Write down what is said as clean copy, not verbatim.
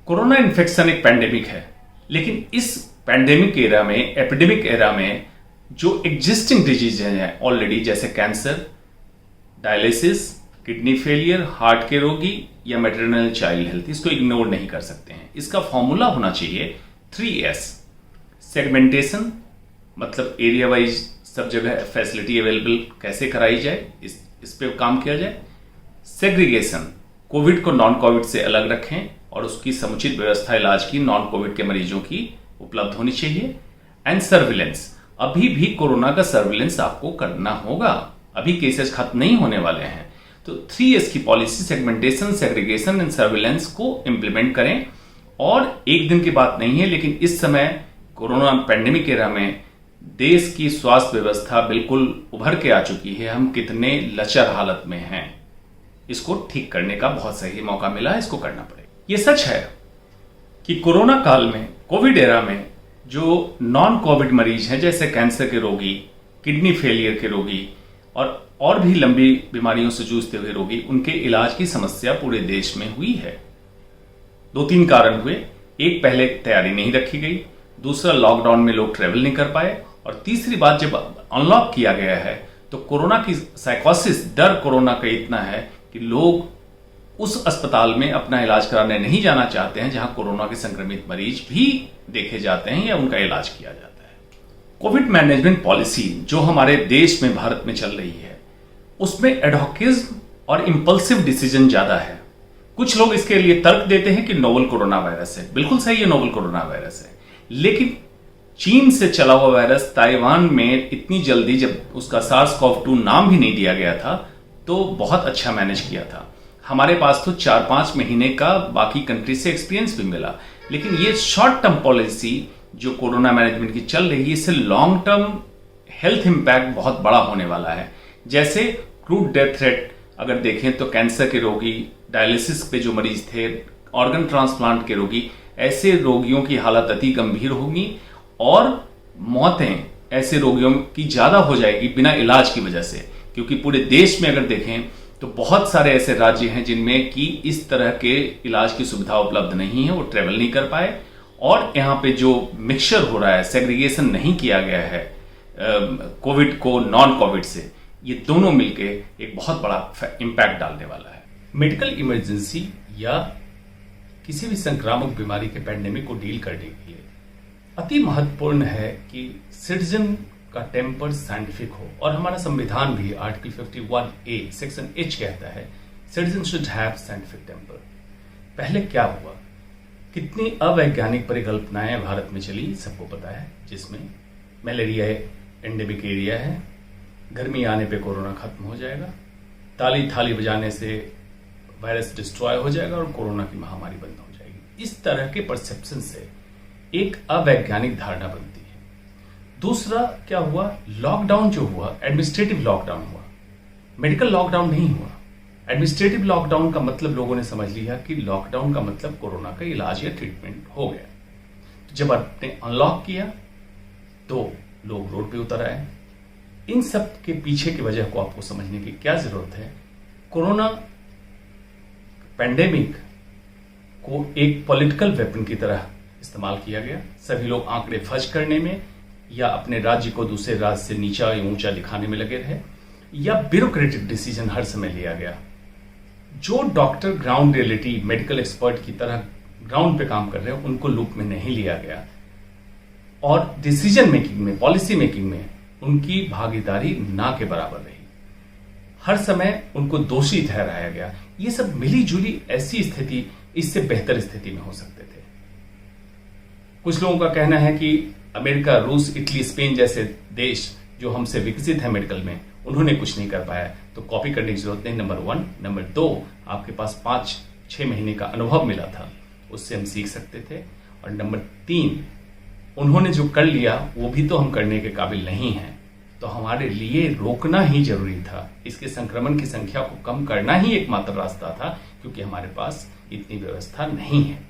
Corona infection एक pandemic है, लेकिन इस पैंडेमिक एरा में, एपिडेमिक एरा में जो एग्जिस्टिंग डिजीज हैं ऑलरेडी, जैसे cancer, dialysis, kidney failure, heart के रोगी या मैटरनल चाइल्ड हेल्थ, इसको इग्नोर नहीं कर सकते हैं। इसका फॉर्मूला होना चाहिए 3S। सेगमेंटेशन, मतलब एरिया वाइज सब जगह फैसिलिटी अवेलेबल कैसे कराई जाए, इस पे काम किया जाए। सेग्रीगेशन, कोविड को नॉन कोविड से अलग रखें और उसकी समुचित व्यवस्था इलाज की नॉन कोविड के मरीजों की उपलब्ध होनी चाहिए। एंड सर्विलेंस, अभी भी कोरोना का सर्विलेंस आपको करना होगा, अभी केसेस खत्म नहीं होने वाले हैं। तो 3S की policy, segmentation, segregation and surveillance को इंप्लीमेंट करें। और एक दिन की बात नहीं है, लेकिन इस समय कोरोना पैंडेमिक एरा में देश की स्वास्थ्य व्यवस्था बिल्कुल उभर के आ चुकी है। हम कितने लचर हालत में हैं, इसको ठीक करने का बहुत सही मौका मिला है, इसको करना पड़ेगा। ये सच है कि कोरोना काल में, कोविड एरा में जो नॉन कोविड मरीज हैं, जैसे कैंसर के रोगी, किडनी फेलियर के रोगी और भी लंबी बीमारियों से जूझते हुए रोगी, उनके इलाज की समस्या पूरे देश में हुई है। 2-3 कारण हुए। एक, पहले तैयारी नहीं रखी गई। दूसरा, लॉकडाउन में लोग ट्रेवल नहीं कर पाए। और तीसरी बात, जब अनलॉक किया गया है तो कोरोना की साइकोसिस, डर कोरोना का इतना है कि लोग उस अस्पताल में अपना इलाज कराने नहीं जाना चाहते हैं जहां कोरोना के संक्रमित मरीज भी देखे जाते हैं या उनका इलाज किया जाता है। कोविड मैनेजमेंट पॉलिसी जो हमारे देश में, भारत में चल रही है, उसमें एडहॉकिज्म और इंपल्सिव डिसीजन ज्यादा है। कुछ लोग इसके लिए तर्क देते हैं कि नोवल कोरोना वायरस है। बिल्कुल सही है, नोवल कोरोना वायरस है, लेकिन चीन से चला हुआ वायरस ताइवान में इतनी जल्दी, जब उसका SARS-CoV-2 नाम भी नहीं दिया गया था, तो बहुत अच्छा मैनेज किया था। हमारे पास तो 4-5 महीने का बाकी कंट्री से एक्सपीरियंस भी मिला। लेकिन ये शॉर्ट टर्म पॉलिसी जो कोरोना मैनेजमेंट की चल रही है, इससे लॉन्ग टर्म हेल्थ इंपैक्ट बहुत बड़ा होने वाला है। जैसे क्रूड डेथ रेट अगर देखें तो कैंसर के रोगी, डायलिसिस पे जो मरीज थे, ऑर्गन ट्रांसप्लांट के रोगी, ऐसे रोगियों की हालत अति गंभीर होगी और मौतें ऐसे रोगियों की ज्यादा हो जाएगी बिना इलाज की वजह से। क्योंकि पूरे देश में अगर देखें तो बहुत सारे ऐसे राज्य हैं जिनमें कि इस तरह के इलाज की सुविधा उपलब्ध नहीं है, वो ट्रेवल नहीं कर पाए। और यहाँ पे जो मिक्सचर हो रहा है, सेग्रीगेशन नहीं किया गया है कोविड को नॉन कोविड से, ये दोनों मिलके एक बहुत बड़ा इंपैक्ट डालने वाला है। मेडिकल इमरजेंसी या किसी भी संक्रामक बीमारी के पैंडेमिक को डील करने के लिए अति महत्वपूर्ण है कि सिटीजन का टेम्पर साइंटिफिक हो। और हमारा संविधान भी आर्टिकल 51A सेक्शन H कहता है, citizen should have scientific temper. पहले क्या हुआ, कितनी अवैज्ञानिक परिकल्पनाएं भारत में चली, सबको पता है, जिसमें मलेरिया एंडेमिक एरिया है, गर्मी आने पे कोरोना खत्म हो जाएगा, ताली थाली बजाने से वायरस डिस्ट्रॉय हो जाएगा और कोरोना की महामारी बंद हो जाएगी। इस तरह के परसेप्शन से एक अवैज्ञानिक धारणा बनती है। दूसरा क्या हुआ, लॉकडाउन जो हुआ, एडमिनिस्ट्रेटिव लॉकडाउन हुआ, मेडिकल लॉकडाउन नहीं हुआ। एडमिनिस्ट्रेटिव लॉकडाउन का मतलब लोगों ने समझ लिया कि लॉकडाउन का मतलब कोरोना का इलाज या ट्रीटमेंट हो गया। तो जब आपने अनलॉक किया तो लोग रोड पे उतर आए। इन सब के पीछे की वजह को आपको समझने की क्या जरूरत है। कोरोना पैंडेमिक को एक पॉलिटिकल वेपन की तरह इस्तेमाल किया गया। सभी लोग आंकड़े फर्ज करने में या अपने राज्य को दूसरे राज्य से नीचा या ऊंचा दिखाने में लगे रहे, या ब्यूरोक्रेटिक डिसीजन हर समय लिया गया। जो doctor ground reality, medical expert की तरह ग्राउंड पे काम कर रहे हैं, उनको लूप में नहीं लिया गया। और डिसीजन मेकिंग में, पॉलिसी मेकिंग में उनकी भागीदारी ना के बराबर रही। हर समय उनको दोषी ठहराया गया। ये सब मिली जुली ऐसी स्थिति इससे बेहतर स्थिति में हो सकते थे। कुछ लोगों का कहना है कि अमेरिका, रूस, इटली, स्पेन जैसे देश जो हमसे विकसित है मेडिकल में, उन्होंने कुछ नहीं कर पाया, तो कॉपी करने की जरूरत नहीं, नंबर 1। नंबर 2, आपके पास 5-6 महीने का अनुभव मिला था, उससे हम सीख सकते थे। और नंबर 3, उन्होंने जो कर लिया वो भी तो हम करने के काबिल नहीं हैं। तो हमारे लिए रोकना ही जरूरी था। इसके संक्रमण की संख्या को कम करना ही एकमात्र रास्ता था, क्योंकि हमारे पास इतनी व्यवस्था नहीं है।